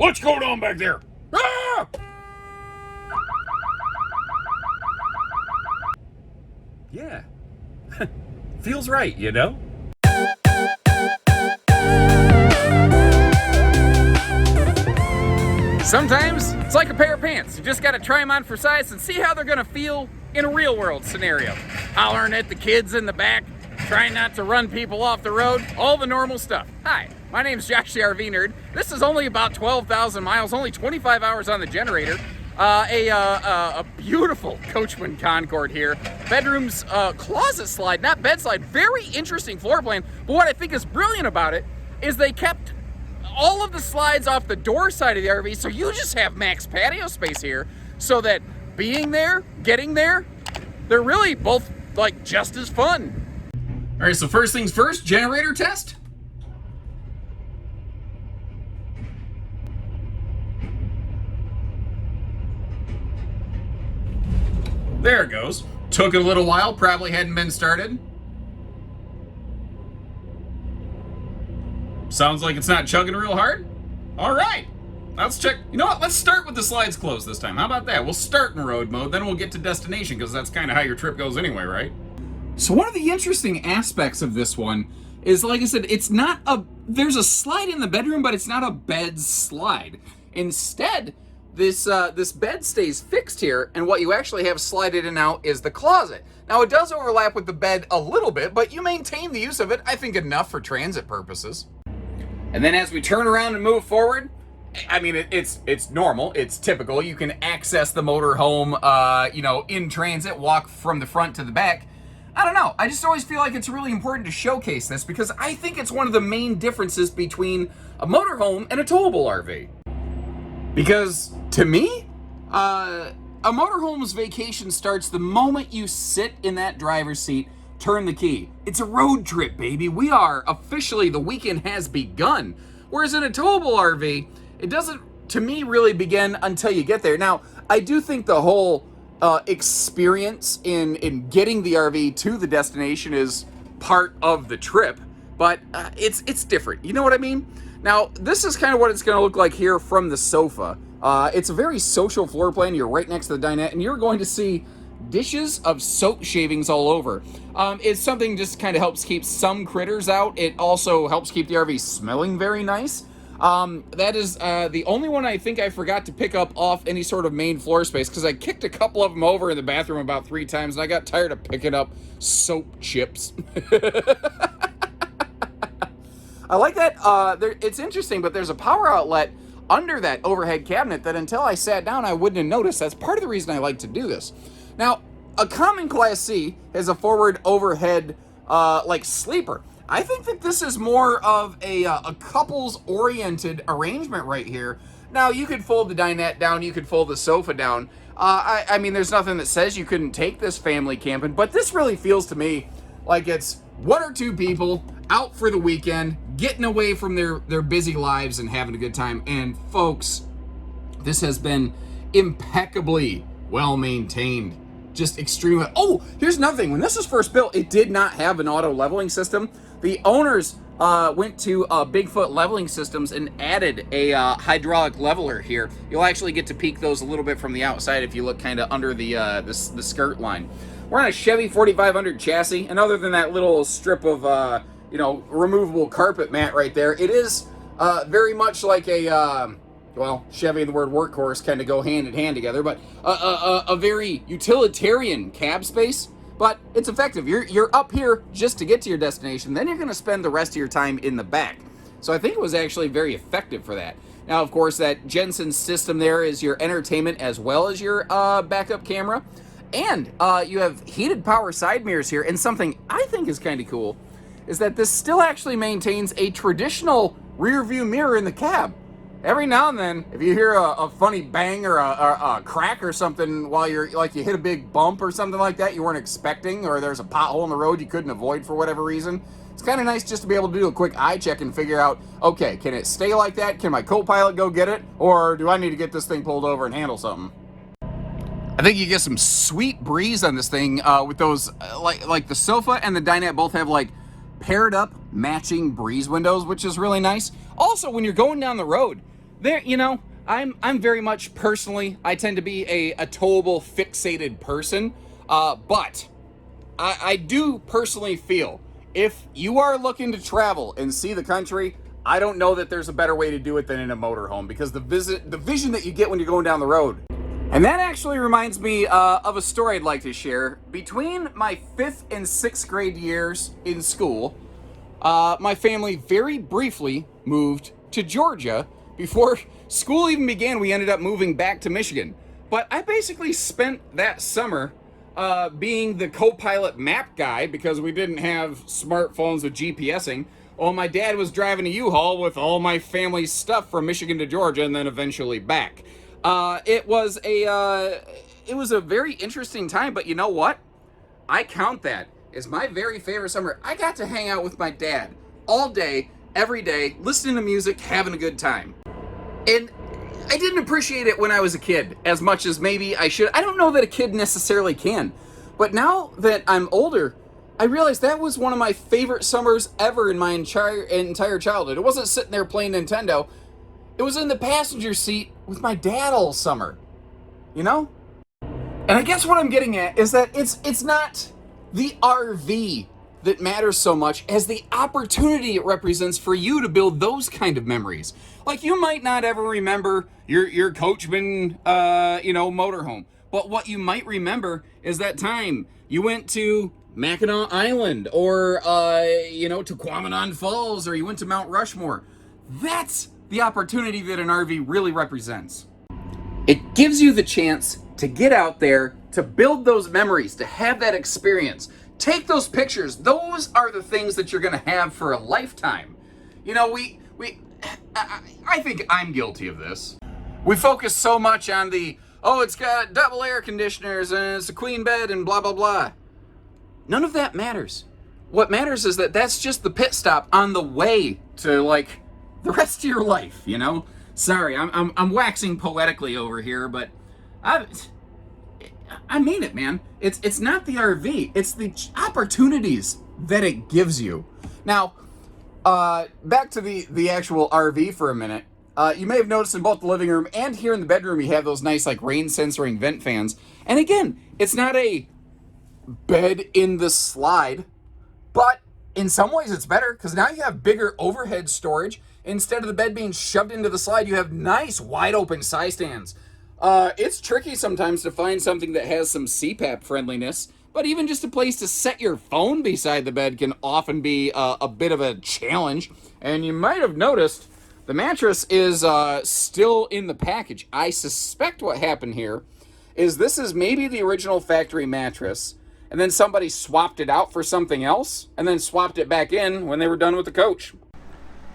What's going on back there? Ah! Yeah. Feels right, you know? Sometimes it's like a pair of pants. You just gotta try them on for size and see how they're gonna feel in a real world scenario. Hollering at the kids in the back, trying not to run people off the road, all the normal stuff. Hi, my name's Josh the RV Nerd. This is only about 12,000 miles, only 25 hours on the generator. A beautiful Coachmen Concorde here. Bedroom's closet slide, not bed slide. Very interesting floor plan. But what I think is brilliant about it is they kept all of the slides off the door side of the RV, so you just have max patio space here, so that being there, getting there, they're really both like just as fun. All right, so first things first, generator test. There it goes. Took a little while, probably hadn't been started. Sounds like it's not chugging real hard. All right, let's check. You know what? Let's start with the slides closed this time. How about that? We'll start in road mode, then we'll get to destination, because that's kind of how your trip goes anyway, right? So one of the interesting aspects of this one is, like I said, there's a slide in the bedroom, but it's not a bed slide. Instead, this bed stays fixed here, and what you actually have slided in out is the closet. Now, it does overlap with the bed a little bit, but you maintain the use of it, I think, enough for transit purposes. And then as we turn around and move forward, I mean, it's normal, it's typical. You can access the motorhome, in transit, walk from the front to the back. I don't know, I just always feel like it's really important to showcase this because I think it's one of the main differences between a motorhome and a towable RV. Because, to me, a motorhome's vacation starts the moment you sit in that driver's seat, turn the key. It's a road trip, baby. We are officially, the weekend has begun. Whereas in a towable RV, it doesn't, to me, really begin until you get there. Now, I do think the whole experience in getting the RV to the destination is part of the trip, but it's different. You know what I mean? Now, this is kind of what it's going to look like here from the sofa. It's a very social floor plan. You're right next to the dinette, and you're going to see dishes of soap shavings all over. It's something just kind of helps keep some critters out. It also helps keep the RV smelling very nice. That is the only one I think I forgot to pick up off any sort of main floor space, because I kicked a couple of them over in the bathroom about 3 times, and I got tired of picking up soap chips. I like that. It's interesting, but there's a power outlet under that overhead cabinet that until I sat down, I wouldn't have noticed. That's part of the reason I like to do this. Now, a common Class C has a forward overhead, sleeper. I think that this is more of a couples-oriented arrangement right here. Now, you could fold the dinette down, you could fold the sofa down. I mean, there's nothing that says you couldn't take this family camping, but this really feels to me like it's 1 or 2 people out for the weekend, getting away from their busy lives and having a good time. And folks, this has been impeccably well maintained. Just extremely. Oh, here's another thing. When this was first built, it did not have an auto leveling system. The owners went to Bigfoot Leveling Systems and added a hydraulic leveler here. You'll actually get to peek those a little bit from the outside if you look kind of under the skirt line. We're on a Chevy 4500 chassis, and other than that little strip of removable carpet mat right there, it is very much like a Chevy and the word workhorse kind of go hand in hand together, but a very utilitarian cab space. But it's effective. You're up here just to get to your destination. Then you're going to spend the rest of your time in the back. So I think it was actually very effective for that. Now, of course, that Jensen system there is your entertainment as well as your backup camera. And you have heated power side mirrors here. And something I think is kind of cool is that this still actually maintains a traditional rear view mirror in the cab. Every now and then, if you hear a funny bang or a crack or something while you hit a big bump or something like that you weren't expecting, or there's a pothole in the road you couldn't avoid for whatever reason, it's kind of nice just to be able to do a quick eye check and figure out, okay, can it stay like that? Can my co-pilot go get it? Or do I need to get this thing pulled over and handle something? I think you get some sweet breeze on this thing with those, like the sofa and the dinette both have paired up matching breeze windows, which is really nice. Also, when you're going down the road, there, you know, I'm very much personally, I tend to be a towable fixated person, but I do personally feel if you are looking to travel and see the country, I don't know that there's a better way to do it than in a motorhome, because the vision that you get when you're going down the road. And that actually reminds me of a story I'd like to share. Between my 5th and 6th grade years in school, my family very briefly moved to Georgia. Before school even began, we ended up moving back to Michigan. But I basically spent that summer being the co-pilot map guy, because we didn't have smartphones with GPSing. Well, my dad was driving a U-Haul with all my family's stuff from Michigan to Georgia and then eventually back. It was a very interesting time, but you know what? I count that as my very favorite summer. I got to hang out with my dad all day, every day, listening to music, having a good time. And I didn't appreciate it when I was a kid as much as maybe I should. I don't know that a kid necessarily can. But now that I'm older, I realize that was one of my favorite summers ever in my entire childhood. It wasn't sitting there playing Nintendo. It was in the passenger seat with my dad all summer. You know? And I guess what I'm getting at is that it's not the RV that matters so much as the opportunity it represents for you to build those kind of memories. Like, you might not ever remember your Coachmen, motorhome, but what you might remember is that time you went to Mackinac Island, or to Coachmen Falls, or you went to Mount Rushmore. That's the opportunity that an RV really represents. It gives you the chance to get out there, to build those memories, to have that experience. Take those pictures. Those are the things that you're going to have for a lifetime. You know, I think I'm guilty of this. We focus so much on it's got double air conditioners and it's a queen bed and blah, blah, blah. None of that matters. What matters is that that's just the pit stop on the way to, like, the rest of your life, you know? Sorry, I'm waxing poetically over here, but I mean it, man. It's not the RV. It's the opportunities that it gives you. Now, back to the actual RV for a minute. You may have noticed in both the living room and here in the bedroom, you have those nice, like, rain sensoring vent fans. And again, it's not a bed in the slide, but in some ways it's better, because now you have bigger overhead storage. Instead of the bed being shoved into the slide, you have nice wide open side stands. It's tricky sometimes to find something that has some CPAP friendliness, but even just a place to set your phone beside the bed can often be a bit of a challenge. And you might have noticed the mattress is still in the package. I suspect what happened here is this is maybe the original factory mattress, and then somebody swapped it out for something else, and then swapped it back in when they were done with the coach.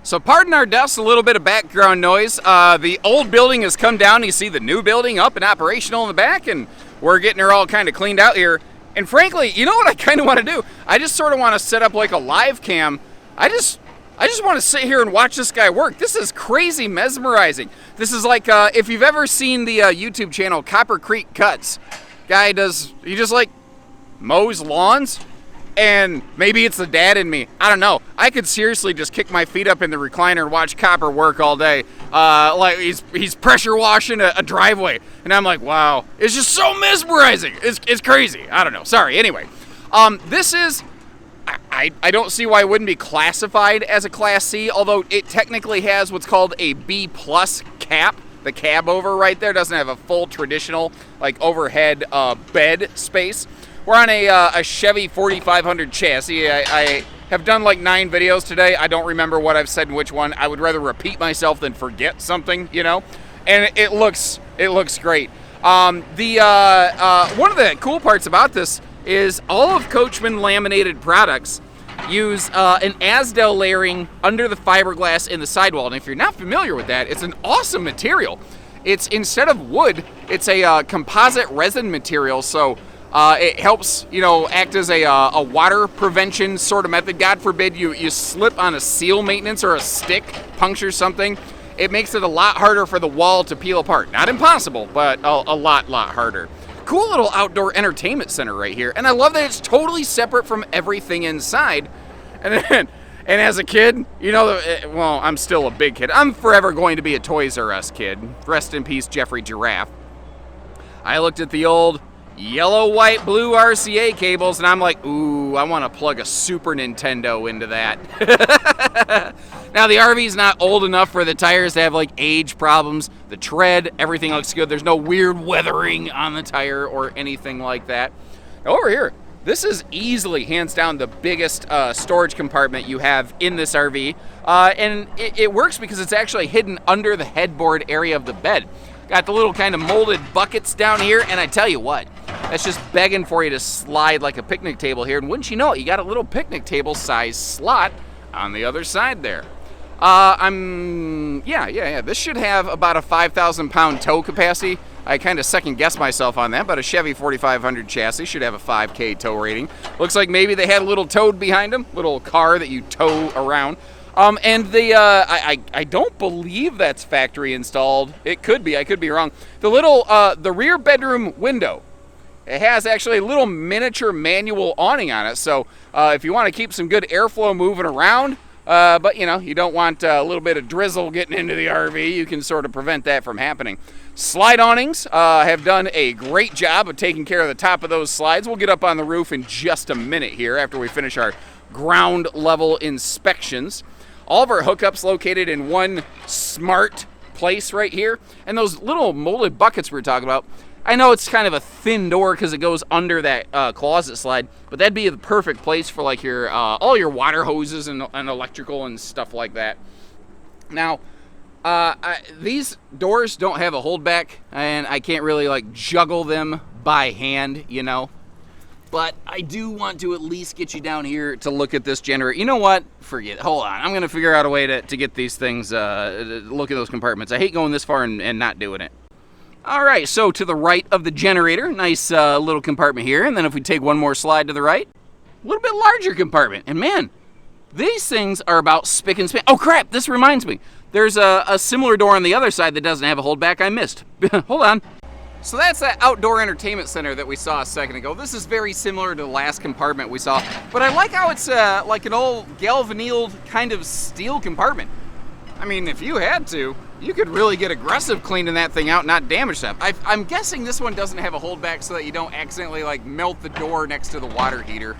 So pardon our dust, a little bit of background noise. The old building has come down. You see the new building up and operational in the back, and we're getting her all kind of cleaned out here. And frankly, you know what I kind of want to do? I just sort of want to set up like a live cam. I just want to sit here and watch this guy work. This is crazy mesmerizing. This is like, if you've ever seen the YouTube channel Copper Creek Cuts, he just like mows lawns. And maybe it's the dad in me. I don't know. I could seriously just kick my feet up in the recliner and watch Copper work all day. Like he's pressure washing a driveway. And I'm like, wow. It's just so mesmerizing. It's crazy. I don't know. Sorry. Anyway, this is... I don't see why it wouldn't be classified as a Class C, although it technically has what's called a B+ cap. The cab over right there doesn't have a full traditional, like, overhead bed space. We're on a Chevy 4500 chassis. I have done like 9 videos today. I don't remember what I've said in which one. I would rather repeat myself than forget something, you know? And it looks great. One of the cool parts about this is all of Coachmen laminated products use an Asdel layering under the fiberglass in the sidewall. And if you're not familiar with that, it's an awesome material. It's, instead of wood, it's a composite resin material, so it helps, act as a water prevention sort of method. God forbid you slip on a seal maintenance or a stick, puncture something. It makes it a lot harder for the wall to peel apart. Not impossible, but a lot harder. Cool little outdoor entertainment center right here. And I love that it's totally separate from everything inside. And then And as a kid, you know, well, I'm still a big kid. I'm forever going to be a Toys R Us kid. Rest in peace, Jeffrey Giraffe. I looked at the old yellow, white, blue RCA cables, and I'm like, ooh, I want to plug a Super Nintendo into that. Now, the RV's not old enough for the tires to have, like, age problems. The tread, everything looks good. There's no weird weathering on the tire or anything like that. Over here, this is easily, hands down, the biggest storage compartment you have in this RV. And it works because it's actually hidden under the headboard area of the bed. Got the little kind of molded buckets down here, and I tell you what, that's just begging for you to slide like a picnic table here. And wouldn't you know it, you got a little picnic table size slot on the other side there. This should have about a 5,000 pound tow capacity. I kind of second guessed myself on that, but a Chevy 4500 chassis should have a 5K tow rating. Looks like maybe they had a little toad behind them, little car that you tow around. I don't believe that's factory installed. It could be, I could be wrong. The rear bedroom window, it has actually a little miniature manual awning on it. So if you want to keep some good airflow moving around, but you know, you don't want a little bit of drizzle getting into the RV, you can sort of prevent that from happening. Slide awnings have done a great job of taking care of the top of those slides. We'll get up on the roof in just a minute here after we finish our ground level inspections. All of our hookups located in one smart place right here. And those little molded buckets we were talking about, I know it's kind of a thin door because it goes under that closet slide, but that'd be the perfect place for like your all your water hoses and electrical and stuff like that. Now, these doors don't have a holdback, and I can't really like juggle them by hand, you know. But I do want to at least get you down here to look at this generator. You know what? Forget it. Hold on. I'm going to figure out a way to get these things, look at those compartments. I hate going this far and not doing it. All right, so to the right of the generator, nice little compartment here. And then if we take one more slide to the right, a little bit larger compartment. And man, these things are about spick and span. Oh crap, this reminds me. There's a similar door on the other side that doesn't have a holdback. I missed. Hold on. So that's that outdoor entertainment center that we saw a second ago. This is very similar to the last compartment we saw, but I like how it's like an old galvanized kind of steel compartment. I mean, if you had to, you could really get aggressive cleaning that thing out and not damage stuff. I'm guessing this one doesn't have a holdback so that you don't accidentally like melt the door next to the water heater.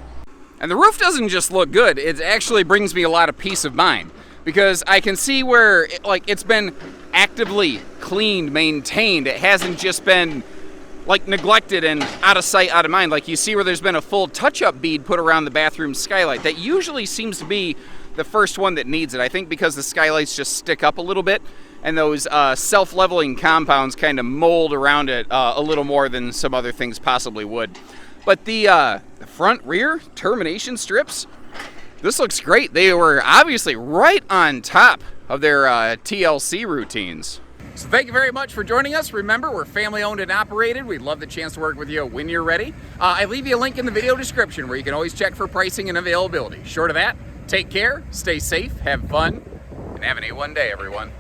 And the roof doesn't just look good, it actually brings me a lot of peace of mind, because I can see where it's been actively cleaned, maintained. It hasn't just been like neglected and out of sight, out of mind. Like you see where there's been a full touch-up bead put around the bathroom skylight. That usually seems to be the first one that needs it. I think because the skylights just stick up a little bit and those self-leveling compounds kind of mold around it a little more than some other things possibly would. But the front rear termination strips, this looks great. They were obviously right on top of their TLC routines. So thank you very much for joining us. Remember, we're family owned and operated. We'd love the chance to work with you when you're ready. I leave you a link in the video description where you can always check for pricing and availability. Short of that, take care, stay safe, have fun, and have an A1 day, everyone.